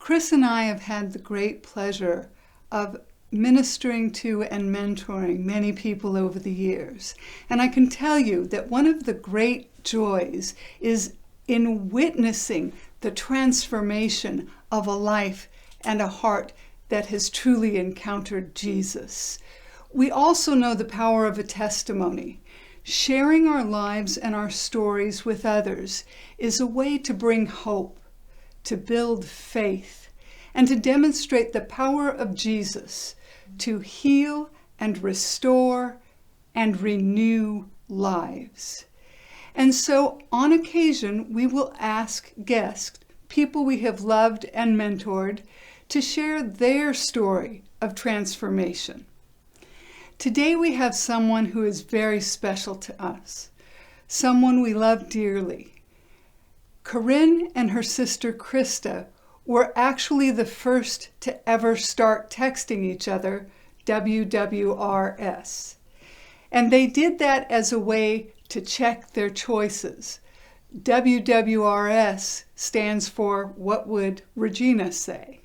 Chris and I have had the great pleasure of ministering to and mentoring many people over the years. And I can tell you that one of the great joys is in witnessing the transformation of a life and a heart that has truly encountered Jesus. We also know the power of a testimony. Sharing our lives and our stories with others is a way to bring hope, to build faith, and to demonstrate the power of Jesus to heal and restore and renew lives. And so on occasion, we will ask guests, people we have loved and mentored, to share their story of transformation. Today we have someone who is very special to us, someone we love dearly. Karinne and her sister Krista were actually the first to ever start texting each other WWRS. And they did that as a way to check their choices. WWRS stands for What Would Regina Say?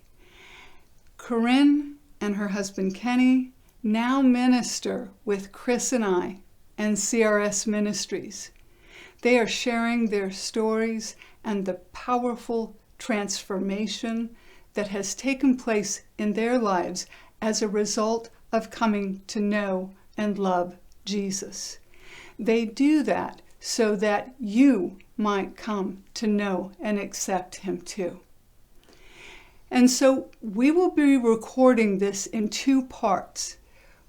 Karinne and her husband Kenny now minister with Chris and I and CRS Ministries. They are sharing their stories and the powerful transformation that has taken place in their lives as a result of coming to know and love Jesus. They do that so that you might come to know and accept him too. And so we will be recording this in two parts.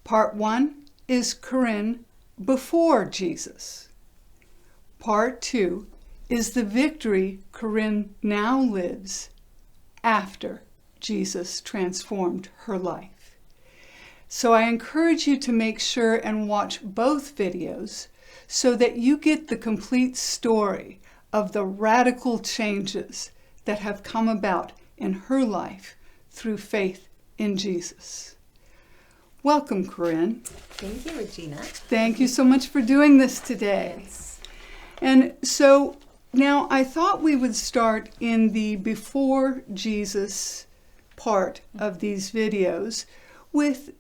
Part one is Karinne before Jesus. Part two is the victory Karinne now lives after Jesus transformed her life. So I encourage you to make sure and watch both videos so that you get the complete story of the radical changes that have come about in her life through faith in Jesus. Welcome, Karinne. Thank you, Regina. Thank you so much for doing this today. Yes. And so now I thought we would start in the before Jesus part of these videos with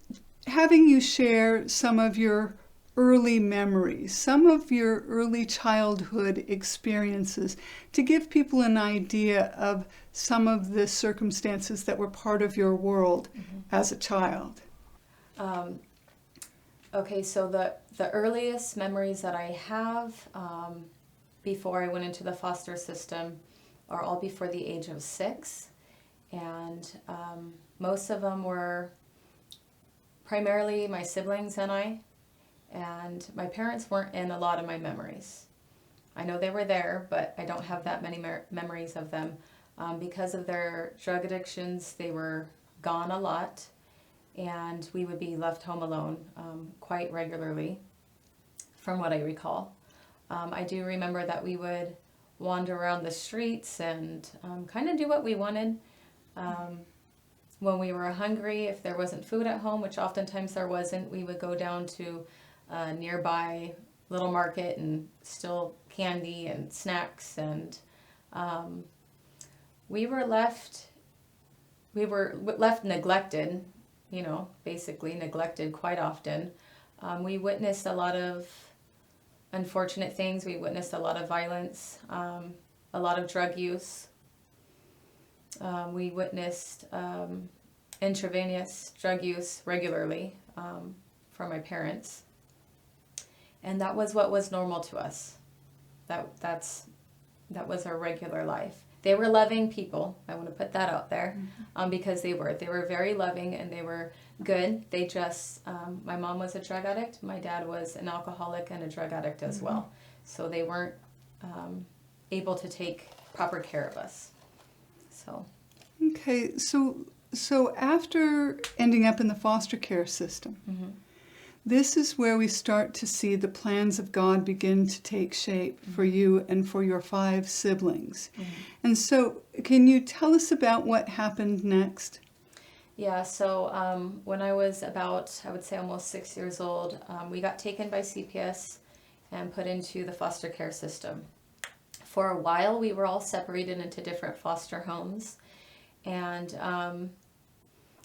having you share some of your early memories, some of your early childhood experiences, to give people an idea of some of the circumstances that were part of your world as a child. Okay, so the earliest memories that I have before I went into the foster system are all before the age of 6. And most of them were primarily my siblings and I. And my parents weren't in a lot of my memories. I know they were there, but I don't have that many memories of them. Because of their drug addictions, they were gone a lot, and we would be left home alone quite regularly, from what I recall. I do remember that we would wander around the streets and kind of do what we wanted. When we were hungry, if there wasn't food at home, which oftentimes there wasn't, we would go down to a nearby little market and steal candy and snacks, and we were left neglected, basically neglected quite often. We witnessed a lot of unfortunate things. We witnessed a lot of violence, a lot of drug use. We witnessed intravenous drug use regularly from my parents. And that was what was normal to us. That was our regular life. They were loving people. I want to put that out there, because they were very loving and they were good. They just, my mom was a drug addict. My dad was an alcoholic and a drug addict as well. So they weren't able to take proper care of us. So. Okay, so after ending up in the foster care system, this is where we start to see the plans of God begin to take shape for you and for your 5 siblings. And so can you tell us about what happened next? Yeah, so when I was about, I would say almost 6 years old, we got taken by CPS and put into the foster care system. For a while, we were all separated into different foster homes. And,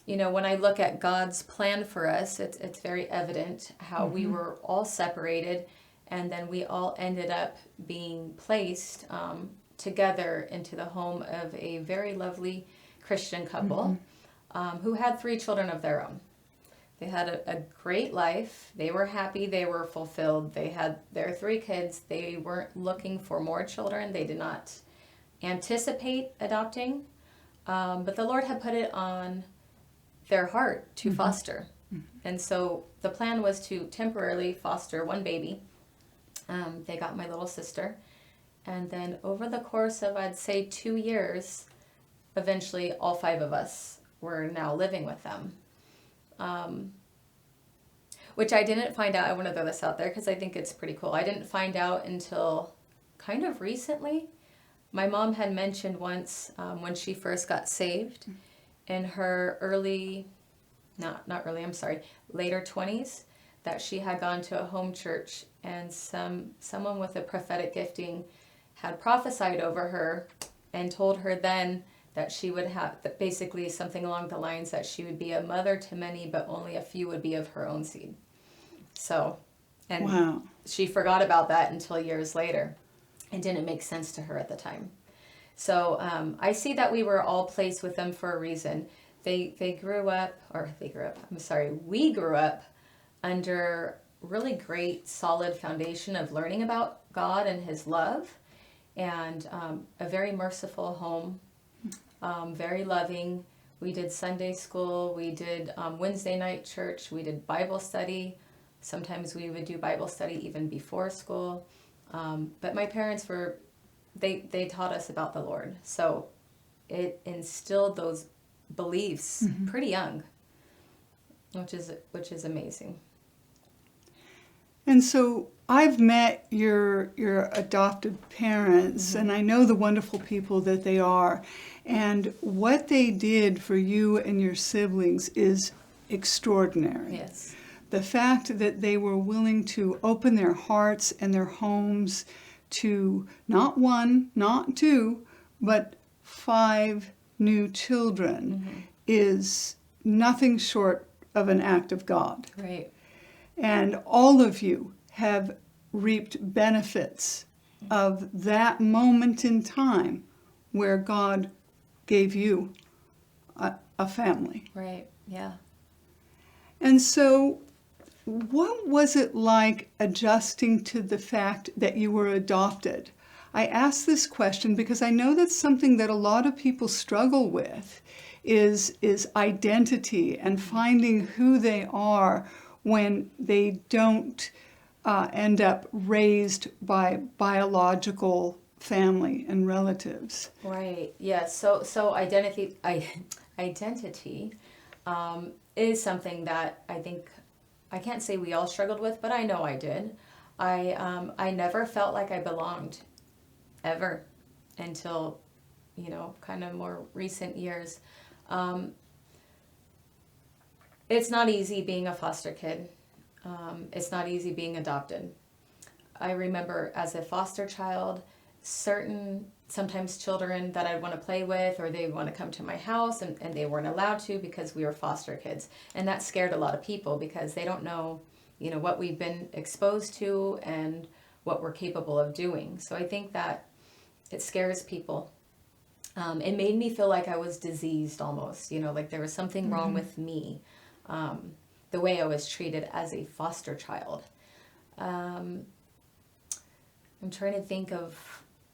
when I look at God's plan for us, it's very evident how we were all separated, and then we all ended up being placed together into the home of a very lovely Christian couple who had 3 children of their own. They had a great life. They were happy. They were fulfilled. They had their 3 kids. They weren't looking for more children. They did not anticipate adopting. But the Lord had put it on their heart to foster. And so the plan was to temporarily foster 1 baby. They got my little sister. And then over the course of, I'd say, 2 years, eventually all 5 of us were now living with them. Which I didn't find out. I want to throw this out there because I think it's pretty cool. I didn't find out until kind of recently. My mom had mentioned once when she first got saved in her later 20s, that she had gone to a home church, and someone with a prophetic gifting had prophesied over her and told her then that she would have, basically something along the lines that she would be a mother to many, but only a few would be of her own seed. So, and wow. She forgot about that until years later. It didn't make sense to her at the time. So I see that we were all placed with them for a reason. We grew up under really great, solid foundation of learning about God and His love, and a very merciful home, very loving. We did Sunday school, we did Wednesday night church, we did Bible study. Sometimes we would do Bible study even before school. But my parents they taught us about the Lord. So it instilled those beliefs pretty young, which is amazing. And so I've met your adopted parents, and I know the wonderful people that they are. And what they did for you and your siblings is extraordinary. Yes. The fact that they were willing to open their hearts and their homes to not 1, not 2, but 5 new children is nothing short of an act of God. Right. And all of you have reaped benefits of that moment in time where God gave you a family. Right, yeah. And so what was it like adjusting to the fact that you were adopted? I ask this question because I know that's something that a lot of people struggle with, is identity and finding who they are when they don't end up raised by biological family and relatives. Right. Yeah. So identity is something that I think, I can't say we all struggled with, but I know I did. I never felt like I belonged ever until, kind of more recent years. It's not easy being a foster kid. It's not easy being adopted. I remember as a foster child, sometimes children that I'd want to play with, or they want to come to my house, and they weren't allowed to because we were foster kids. And that scared a lot of people because they don't know, what we've been exposed to and what we're capable of doing. So I think that it scares people. It made me feel like I was diseased almost, like there was something wrong with me, the way I was treated as a foster child. I'm trying to think of,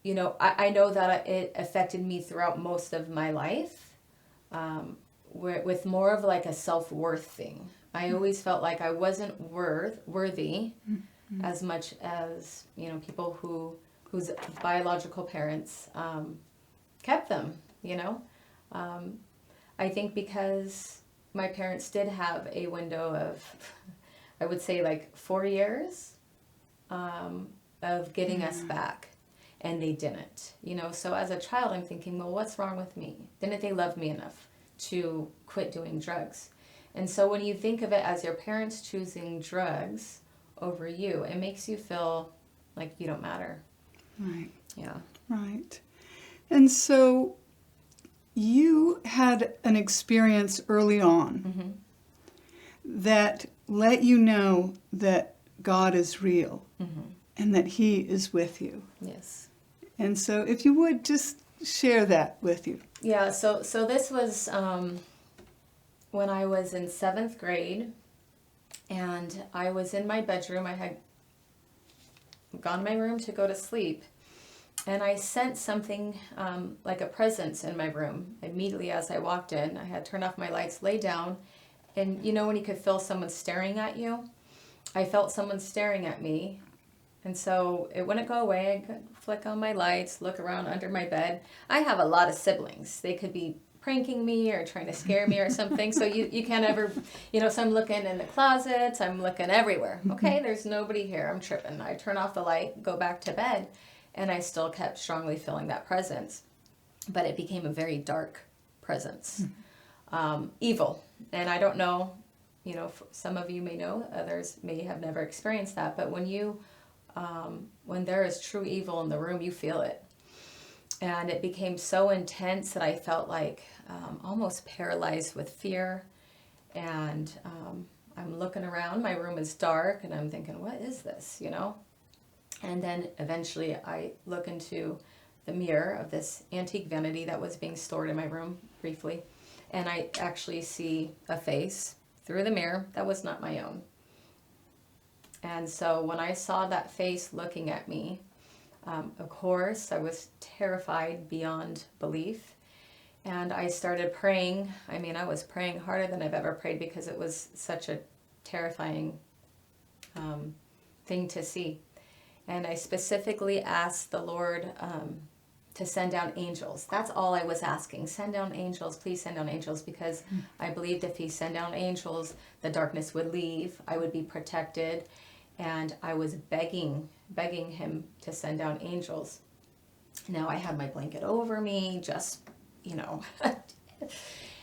I know that it affected me throughout most of my life, with more of like a self-worth thing. I always felt like I wasn't worthy as much as, people whose biological parents kept them, I think because my parents did have a window of, I would say like 4 years of getting us back, and they didn't, so as a child I'm thinking, well, what's wrong with me? Didn't they love me enough to quit doing drugs? And so when you think of it as your parents choosing drugs over you, it makes you feel like you don't matter. Right. Yeah. Right. And so you had an experience early on that let you know that God is real and that He is with you. Yes. And so if you would just share that with you. Yeah, so this was when I was in 7th grade, and I was in my bedroom. I had gone to my room to go to sleep, and I sensed something like a presence in my room. Immediately as I walked in, I had turned off my lights, lay down, and you know when you could feel someone staring at you? I felt someone staring at me, and so it wouldn't go away. I could flick on my lights, look around under my bed. I have a lot of siblings. They could be pranking me or trying to scare me or something. So you can't ever, so I'm looking in the closets, I'm looking everywhere. Okay, there's nobody here, I'm tripping. I turn off the light, go back to bed, and I still kept strongly feeling that presence. But it became a very dark presence. Evil. And I don't know, some of you may know, others may have never experienced that, but when there is true evil in the room, you feel it. And it became so intense that I felt like almost paralyzed with fear. And I'm looking around, my room is dark, and I'm thinking, what is this, And then eventually I look into the mirror of this antique vanity that was being stored in my room briefly. And I actually see a face through the mirror that was not my own. And so when I saw that face looking at me, of course, I was terrified beyond belief. And I started praying. I mean, I was praying harder than I've ever prayed because it was such a terrifying thing to see. And I specifically asked the Lord to send down angels. That's all I was asking. Send down angels. Please send down angels, because I believed if He sent down angels, the darkness would leave. I would be protected. And I was begging Him to send down angels. Now I had my blanket over me, just,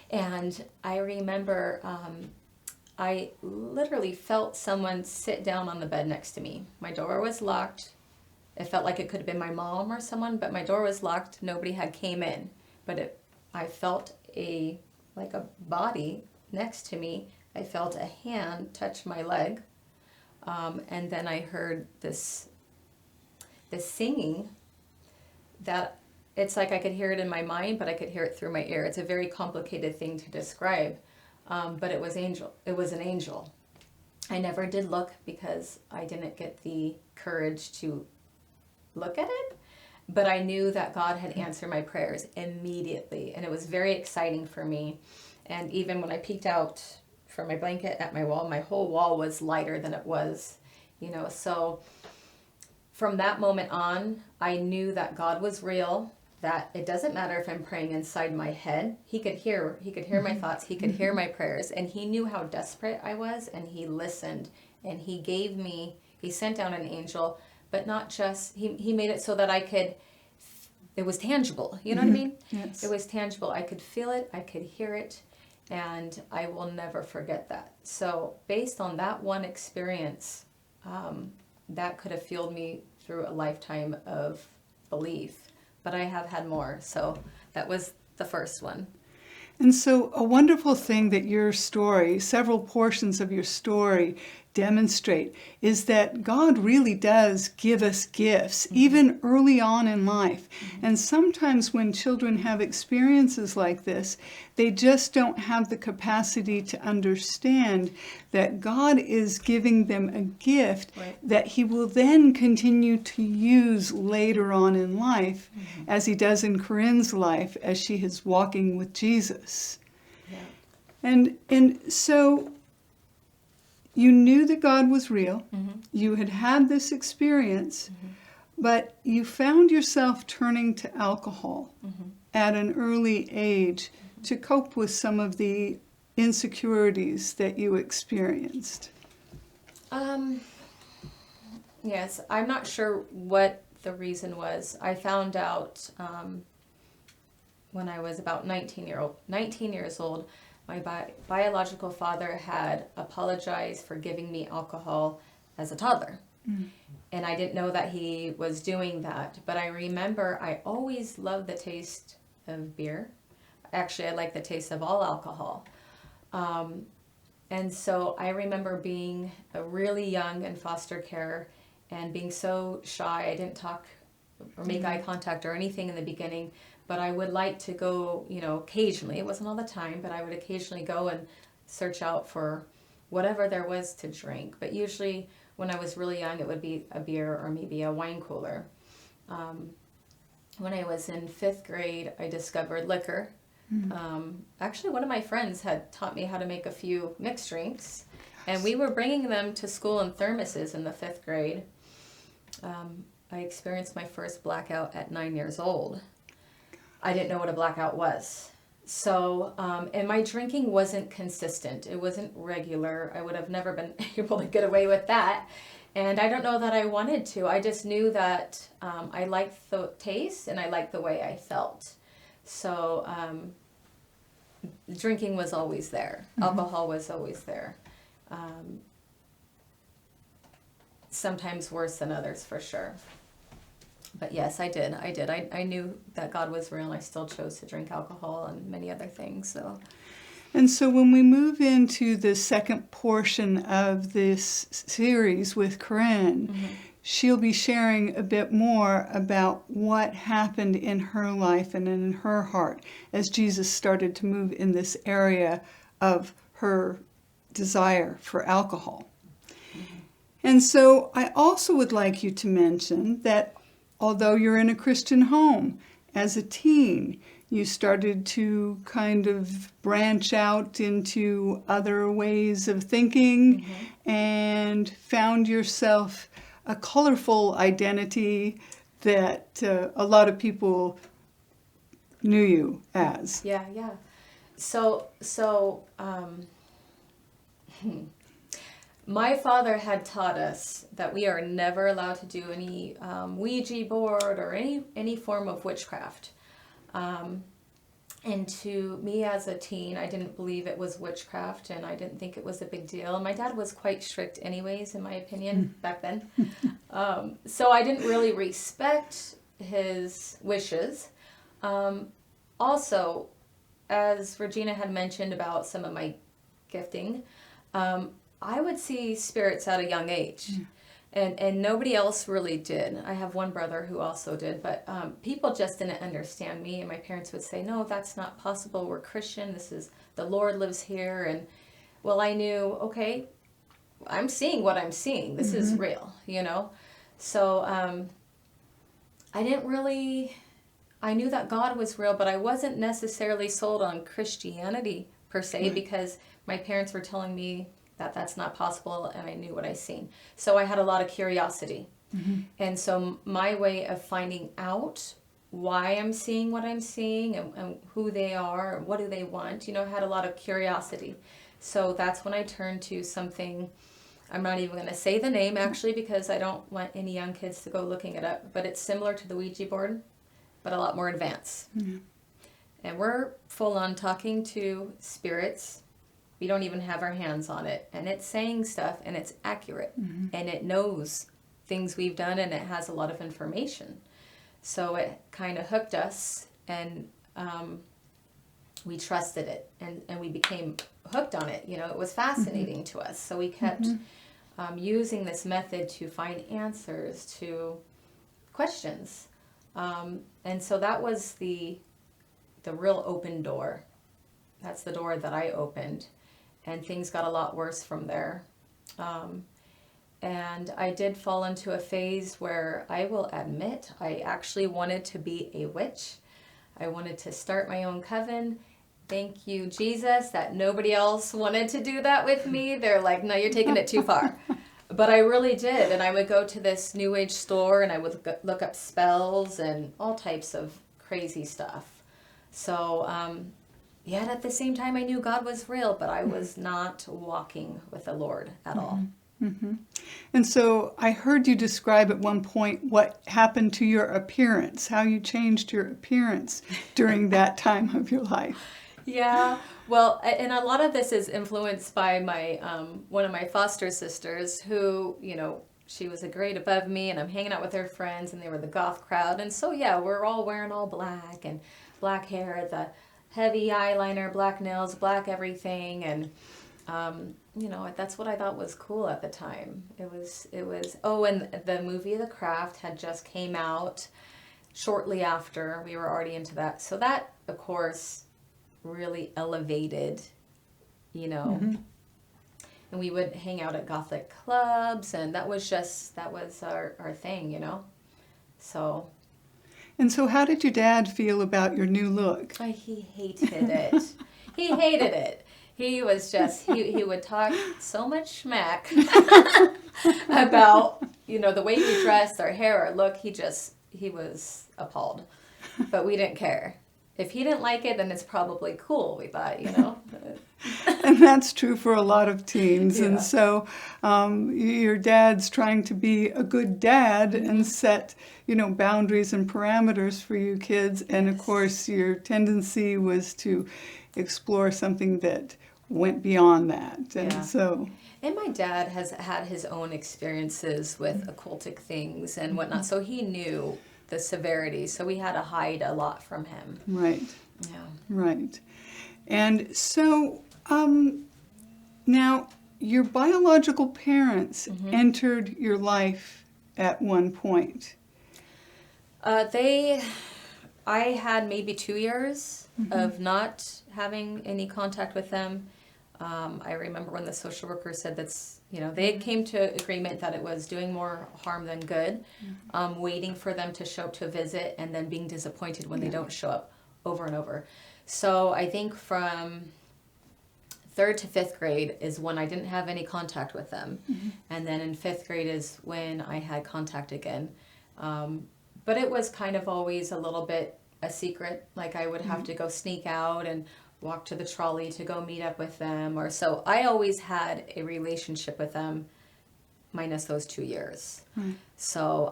And I remember I literally felt someone sit down on the bed next to me. My door was locked. It felt like it could have been my mom or someone, but my door was locked. Nobody had came in. But I felt like a body next to me. I felt a hand touch my leg. And then I heard this singing that it's like I could hear it in my mind, but I could hear it through my ear. It's a very complicated thing to describe, but it was an angel. I never did look because I didn't get the courage to look at it, but I knew that God had answered my prayers immediately, and it was very exciting for me. And even when I peeked out from my blanket at my wall, my whole wall was lighter than it was, so from that moment on, I knew that God was real, that it doesn't matter if I'm praying inside my head. He could hear my thoughts, He could hear my prayers, and He knew how desperate I was, and He listened, and He sent down an angel, but not just, He made it so that it was tangible, you know what I mean? Yes. It was tangible. I could feel it, I could hear it, and I will never forget that. So based on that one experience, that could have fueled me through a lifetime of belief. But I have had more. So that was the first one. And so a wonderful thing that your story, several portions of your story demonstrate, is that God really does give us gifts, even early on in life. And sometimes when children have experiences like this, they just don't have the capacity to understand that God is giving them a gift that He will then continue to use later on in life, as He does in Karinne's life as she is walking with Jesus. Yeah. And so you knew that God was real. You had had this experience, but you found yourself turning to alcohol at an early age to cope with some of the insecurities that you experienced. Yes, I'm not sure what the reason was. I found out when I was about 19 years old. My biological father had apologized for giving me alcohol as a toddler. And I didn't know that he was doing that. But I remember I always loved the taste of beer. actually, I like the taste of all alcohol. And so I remember being really young in foster care and being so shy. I didn't talk or make eye contact or anything in the beginning, but I would like to go, occasionally. It wasn't all the time, but I would occasionally go and search out for whatever there was to drink. But usually when I was really young, it would be a beer or maybe a wine cooler. When I was in 5th grade, I discovered liquor. Actually, one of my friends had taught me how to make a few mixed drinks, and we were bringing them to school in thermoses in the 5th grade. I experienced my first blackout at 9 years old. I didn't know what a blackout was. So, and my drinking wasn't consistent. It wasn't regular. I would have never been able to get away with that. And I don't know that I wanted to. I just knew that I liked the taste and I liked the way I felt. So drinking was always there. Alcohol was always there. Sometimes worse than others, for sure. But yes, I did. I knew that God was real, and I still chose to drink alcohol and many other things. So. And so when we move into the second portion of this series with Karinne, she'll be sharing a bit more about what happened in her life and in her heart as Jesus started to move in this area of her desire for alcohol. And so I also would like you to mention that although you're in a Christian home, as a teen, you started to kind of branch out into other ways of thinking and found yourself a colorful identity that a lot of people knew you as. Yeah. So my father had taught us that we are never allowed to do any Ouija board or any form of witchcraft. And to me as a teen, I didn't believe it was witchcraft, and I didn't think it was a big deal. My dad was quite strict anyways, in my opinion, back then. So I didn't really respect his wishes. Also, as Regina had mentioned about some of my gifting, I would see spirits at a young age. And nobody else really did. I have one brother who also did, but people just didn't understand me. And my parents would say, no, that's not possible. We're Christian. The Lord lives here. And well, I knew, okay, I'm seeing what I'm seeing. This is real, So I knew that God was real, but I wasn't necessarily sold on Christianity per se, because my parents were telling me that that's not possible, and I knew what I seen. So I had a lot of curiosity. And so my way of finding out why I'm seeing what I'm seeing and who they are and what do they want, I had a lot of curiosity. So that's when I turned to something, I'm not even going to say the name actually, because I don't want any young kids to go looking it up, but it's similar to the Ouija board, but a lot more advanced. And we're full on talking to spirits. We don't even have our hands on it. And it's saying stuff, and it's accurate. And it knows things we've done, and it has a lot of information. So it kind of hooked us, and we trusted it. And we became hooked on it. It was fascinating to us. So we kept using this method to find answers to questions. And so that was the real open door. That's the door that I opened. And things got a lot worse from there. And I did fall into a phase where I will admit I actually wanted to be a witch. I wanted to start my own coven. Thank you, Jesus, that nobody else wanted to do that with me. They're like, no, you're taking it too far. But I really did. And I would go to this New Age store, and I would look up spells and all types of crazy stuff. So, yet at the same time, I knew God was real, but I was not walking with the Lord at all. And so I heard you describe at one point what happened to your appearance, how you changed your appearance during that time of your life. Yeah, well, and a lot of this is influenced by my one of my foster sisters who, she was a grade above me, and I'm hanging out with her friends, and they were the goth crowd. And so, yeah, we're all wearing all black and black hair. The heavy eyeliner, black nails, black everything, and that's what I thought was cool at the time. It was. Oh, and the movie The Craft had just came out shortly after. We were already into that, so that, of course, really elevated, Mm-hmm. and we would hang out at Gothic clubs, and that was our thing, So And so how did your dad feel about your new look? he hated it. He hated it. He was just he would talk so much smack about the way we dressed, our hair, our look. He was appalled, but we didn't care. If he didn't like it, then it's probably cool, we thought. And that's true for a lot of teens. Yeah. And so your dad's trying to be a good dad and set, boundaries and parameters for you kids. And of course, your tendency was to explore something that went beyond that. And Yeah. so... And my dad has had his own experiences with occultic things and whatnot, so he knew the severity, so we had to hide a lot from him. Right. Yeah. Right. And so now your biological parents entered your life at one point. I had maybe 2 years of not having any contact with them. I remember when the social worker said they came to agreement that it was doing more harm than good, waiting for them to show up to visit and then being disappointed when they don't show up over and over. So I think from 3rd to 5th grade is when I didn't have any contact with them. And then in 5th grade is when I had contact again. But it was kind of always a little bit a secret. Like I would have to go sneak out and walk to the trolley to go meet up with them. Or so I always had a relationship with them minus those 2 years. So,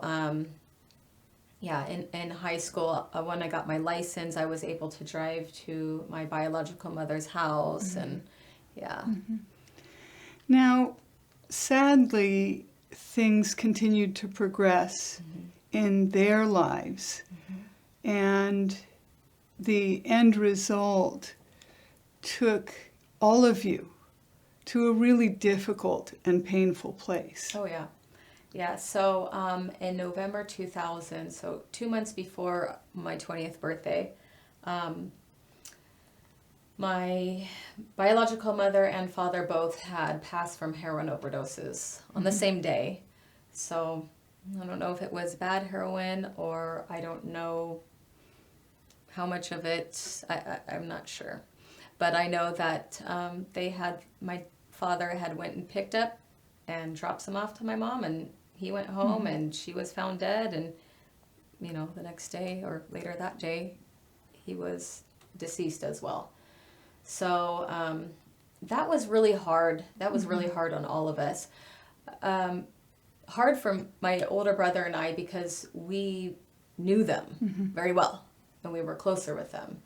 in high school, when I got my license, I was able to drive to my biological mother's house and Now, sadly, things continued to progress in their lives. And the end result took all of you to a really difficult and painful place. Oh, yeah. Yeah, so in November 2000, so 2 months before my 20th birthday, my biological mother and father both had passed from heroin overdoses on the same day. So I don't know if it was bad heroin or I don't know how much of it, I'm not sure. But I know that my father had went and picked up and dropped some off to my mom, and he went home and she was found dead, and the next day or later that day he was deceased as well. So that was really hard. That was really hard on all of us. Hard for my older brother and I because we knew them very well and we were closer with them.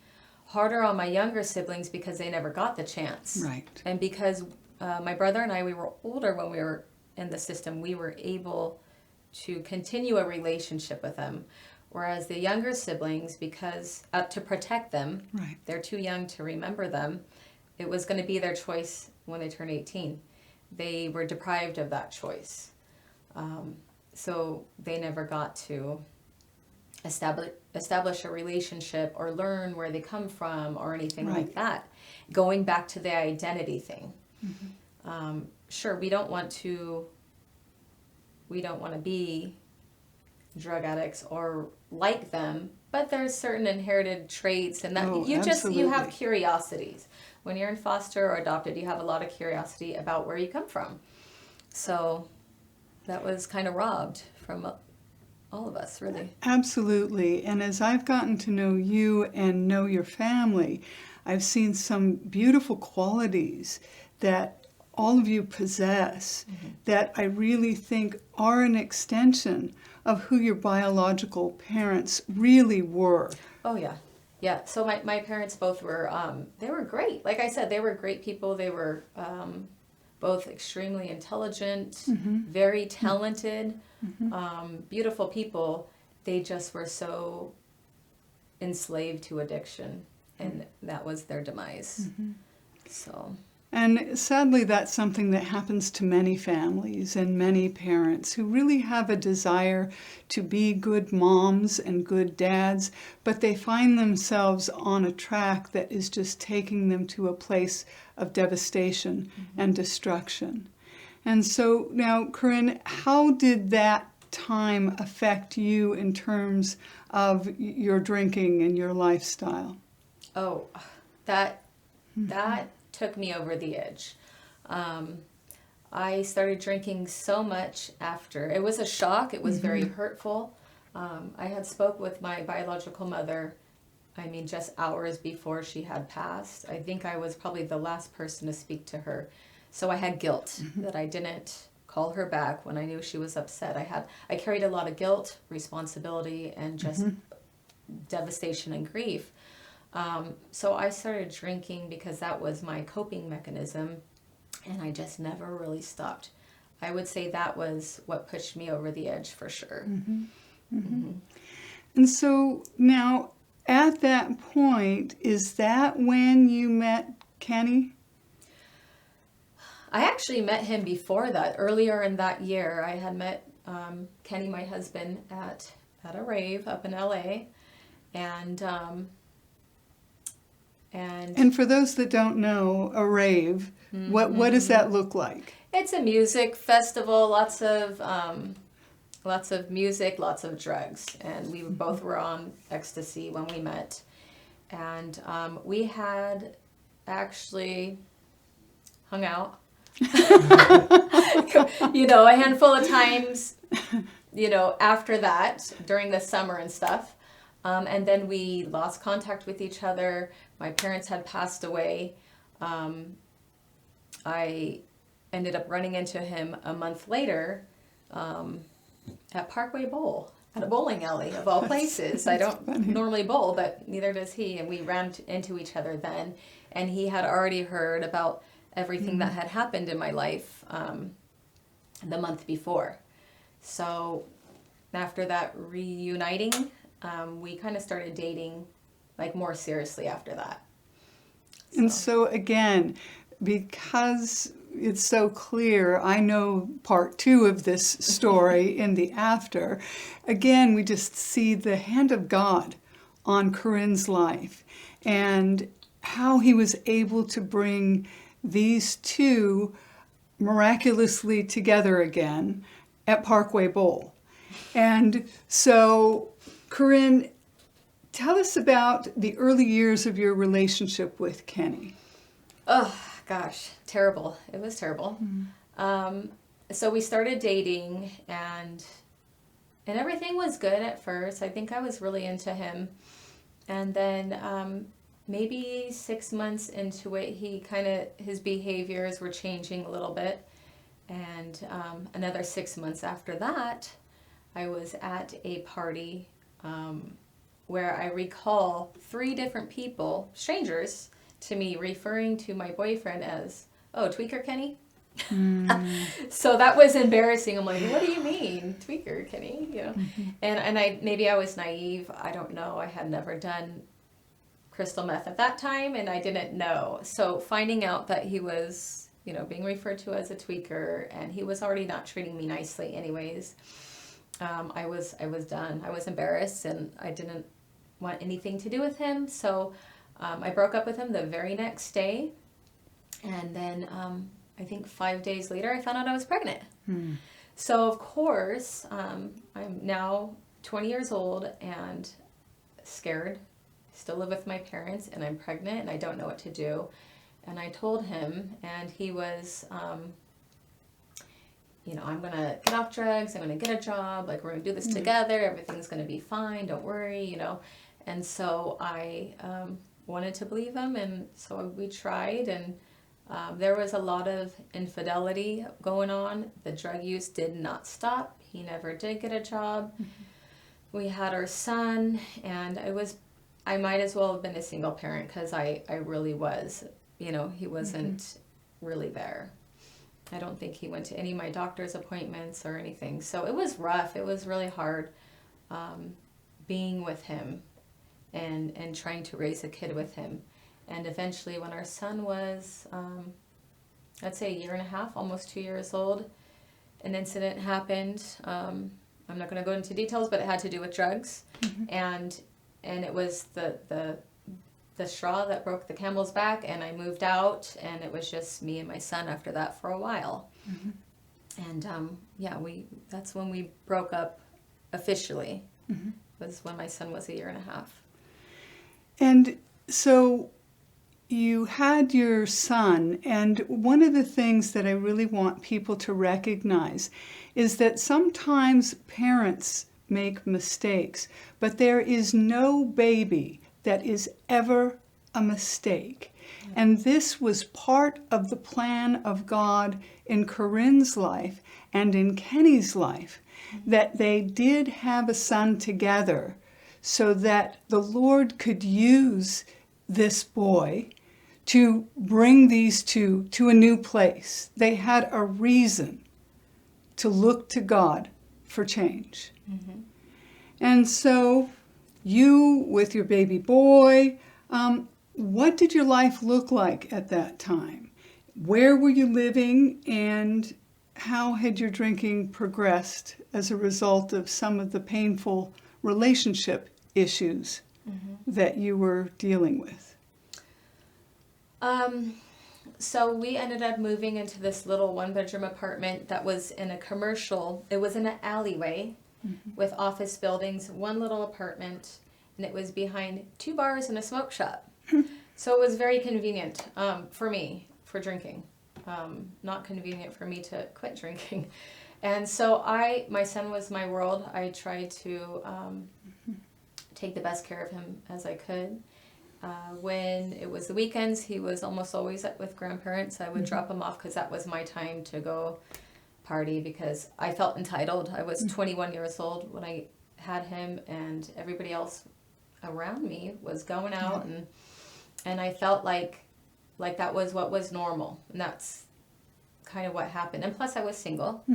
Harder on my younger siblings because they never got the chance. Right. And because my brother and I, we were older when we were in the system, we were able to continue a relationship with them. Whereas the younger siblings, because to protect them, they're too young to remember them, it was going to be their choice when they turned 18. They were deprived of that choice. So they never got to establish a relationship or learn where they come from or anything like that. Going back to the identity thing. Sure, we don't want to be drug addicts or like them, but there's certain inherited traits and that you have curiosities. When you're in foster or adopted, you have a lot of curiosity about where you come from. So that was kind of robbed from all of us, really. Absolutely. And as I've gotten to know you and know your family, I've seen some beautiful qualities that all of you possess that I really think are an extension of who your biological parents really were. Oh, yeah. Yeah. So my parents both were, they were great. Like I said, they were great people. They were both extremely intelligent, very talented, beautiful people. They just were so enslaved to addiction. and that was their demise. So. And sadly, that's something that happens to many families and many parents who really have a desire to be good moms and good dads, but they find themselves on a track that is just taking them to a place of devastation and destruction. And so now, Karinne, how did that time affect you in terms of your drinking and your lifestyle? Oh, that took me over the edge. I started drinking so much after. It was a shock. It was very hurtful. I had spoke with my biological mother, just hours before she had passed. I think I was probably the last person to speak to her. So I had guilt that I didn't call her back when I knew she was upset. I carried a lot of guilt, responsibility, and just devastation and grief. So I started drinking because that was my coping mechanism, and I just never really stopped. I would say that was what pushed me over the edge for sure. And so now, at that point, is that when you met Kenny? I actually met him before that. Earlier in that year, I had met Kenny, my husband, at a rave up in LA, and for those that don't know, a rave, what does that look like? It's a music festival, lots of music, lots of drugs, and we both were on ecstasy when we met, and we had actually hung out, a handful of times, after that during the summer and stuff. And then we lost contact with each other. My parents had passed away. I ended up running into him a month later at Parkway Bowl, at a bowling alley of all places. I don't normally bowl, but neither does he. And we ran into each other then. And he had already heard about everything that had happened in my life the month before. So after that reuniting, we kind of started dating more seriously after that. And so again, because it's so clear, I know part 2 of this story in the after. Again, we just see the hand of God on Karinne's life and how he was able to bring these two miraculously together again at Parkway Bowl. And so, Karinne, tell us about the early years of your relationship with Kenny. Oh, gosh, terrible. It was terrible. So we started dating, and everything was good at first. I think I was really into him. And then maybe 6 months into it, his behaviors were changing a little bit. And another 6 months after that, I was at a party where I recall 3 different people, strangers to me, referring to my boyfriend as, "Oh, Tweaker Kenny?" So that was embarrassing. I'm like, "What do you mean, Tweaker Kenny?" And I was naive. I don't know. I had never done crystal meth at that time, and I didn't know. So finding out that he was, being referred to as a tweaker, and he was already not treating me nicely anyways, I was done. I was embarrassed, and I didn't want anything to do with him. So I broke up with him the very next day, and then I think 5 days later, I found out I was pregnant. So of course, I'm now 20 years old and scared. Still live with my parents, and I'm pregnant, and I don't know what to do. And I told him, and he was, I'm going to get off drugs, I'm going to get a job, we're going to do this together, everything's going to be fine, don't worry, And so I wanted to believe him, and so we tried, and there was a lot of infidelity going on. The drug use did not stop. He never did get a job. We had our son, and I might as well have been a single parent, because I really was. He wasn't really there. I don't think he went to any of my doctor's appointments or anything. So it was rough. It was really hard being with him. and trying to raise a kid with him. And eventually when our son was, I'd say a year and a half, almost 2 years old, an incident happened. I'm not going to go into details, but it had to do with drugs. And it was the straw that broke the camel's back, and I moved out, and it was just me and my son after that for a while. And that's when we broke up officially. Was when my son was a year and a half. And so you had your son, and one of the things that I really want people to recognize is that sometimes parents make mistakes, but there is no baby that is ever a mistake. And this was part of the plan of God in Karinne's life and in Kenny's life, that they did have a son together so that the Lord could use this boy to bring these two to a new place. They had a reason to look to God for change. And so you, with your baby boy, what did your life look like at that time? Where were you living, and how had your drinking progressed as a result of some of the painful relationship issues that you were dealing with? So we ended up moving into this little one-bedroom apartment that was in a commercial, it was in an alleyway with office buildings, one little apartment, and it was behind 2 bars and a smoke shop. So it was very convenient for me, for drinking. Not convenient for me to quit drinking. And so my son was my world. I tried to take the best care of him as I could. When it was the weekends, he was almost always with grandparents. I would drop him off because that was my time to go party, because I felt entitled. I was 21 years old when I had him, and everybody else around me was going out, and I felt like that was what was normal, and that's kind of what happened. And plus I was single,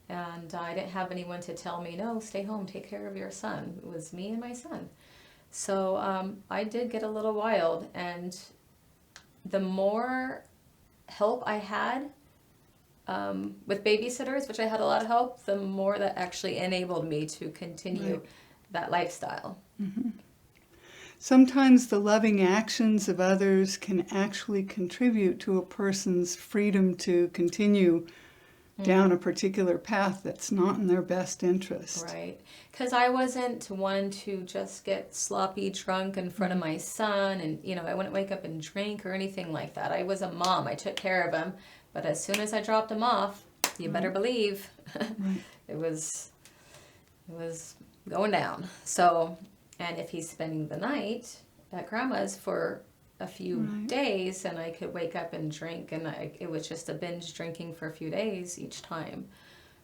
and I didn't have anyone to tell me, no, stay home, take care of your son. It was me and my son. So I did get a little wild, and the more help I had with babysitters, which I had a lot of help, the more that actually enabled me to continue that lifestyle. Sometimes the loving actions of others can actually contribute to a person's freedom to continue down a particular path that's not in their best interest. Right. Because I wasn't one to just get sloppy drunk in front of my son, and, I wouldn't wake up and drink or anything like that. I was a mom. I took care of him. But as soon as I dropped him off, you better believe it was going down. So, and if he's spending the night at grandma's for a few days, and I could wake up and drink, and it was just a binge drinking for a few days each time.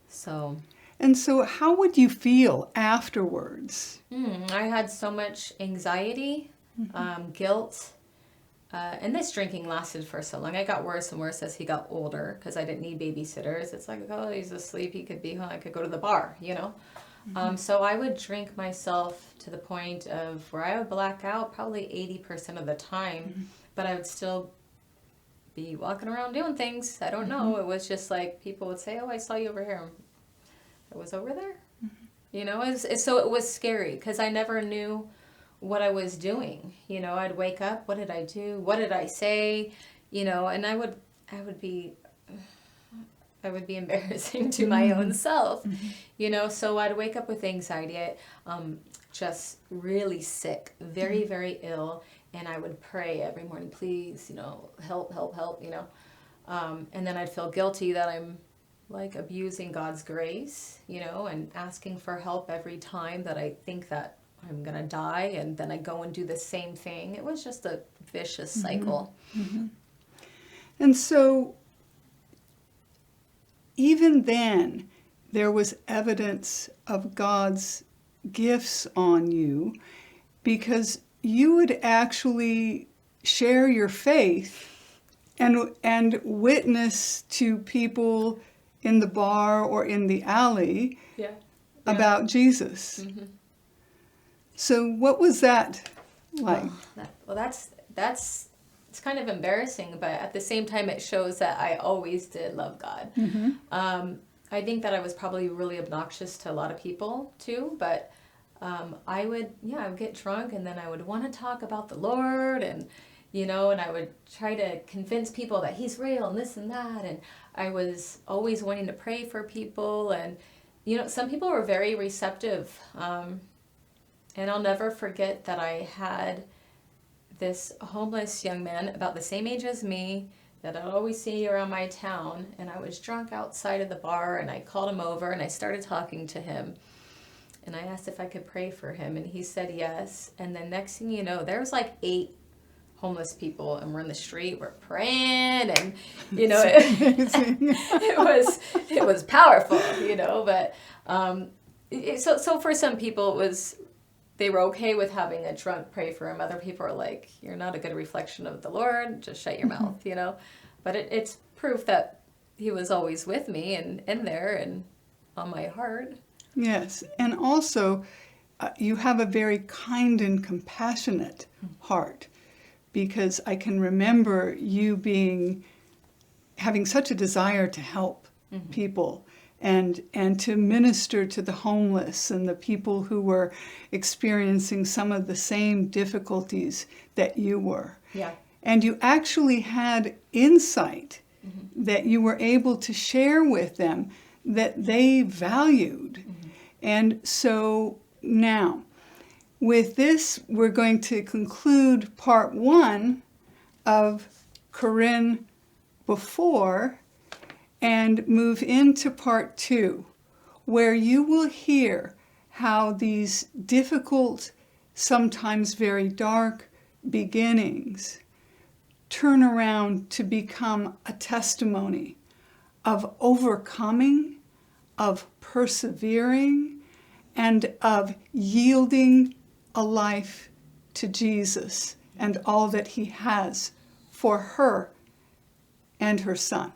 So. And so how would you feel afterwards? I had so much anxiety, guilt, and this drinking lasted for so long. It got worse and worse as he got older, because I didn't need babysitters. It's like, oh, he's asleep, he could be home, I could go to the bar, So I would drink myself to the point of where I would black out probably 80% of the time, but I would still be walking around doing things. I don't know. It was just like people would say, oh, I saw you over here. It was over there. So it was scary because I never knew what I was doing. I'd wake up. What did I do? What did I say? And I would be embarrassing to my own self, so I'd wake up with anxiety, just really sick, very, very ill, and I would pray every morning, please, help, and then I'd feel guilty that I'm like abusing God's grace, and asking for help every time that I think that I'm gonna die, and then I go and do the same thing. It was just a vicious cycle. And so even then, there was evidence of God's gifts on you, because you would actually share your faith and witness to people in the bar or in the alley about Jesus. So what was that like? That's it's kind of embarrassing, but at the same time, it shows that I always did love God. I think that I was probably really obnoxious to a lot of people too, but I would get drunk, and then I would want to talk about the Lord, and and I would try to convince people that He's real and this and that, and I was always wanting to pray for people, and some people were very receptive, and I'll never forget that I had this homeless young man about the same age as me that I'd always see around my town, and I was drunk outside of the bar, and I called him over, and I started talking to him, and I asked if I could pray for him, and he said yes, and then next thing you know, there was like 8 homeless people, and we're in the street, we're praying, and it was powerful, but so for some people they were okay with having a drunk pray for him. Other people are like, you're not a good reflection of the Lord, just shut your mouth, but it's proof that He was always with me and in there and on my heart. Yes, and also you have a very kind and compassionate heart, because I can remember you having such a desire to help people and to minister to the homeless and the people who were experiencing some of the same difficulties that you were. Yeah. And you actually had insight that you were able to share with them that they valued. And so now, with this, we're going to conclude part 1 of Karinne before and move into part 2, where you will hear how these difficult, sometimes very dark beginnings turn around to become a testimony of overcoming, of persevering, and of yielding a life to Jesus and all that He has for her and her son.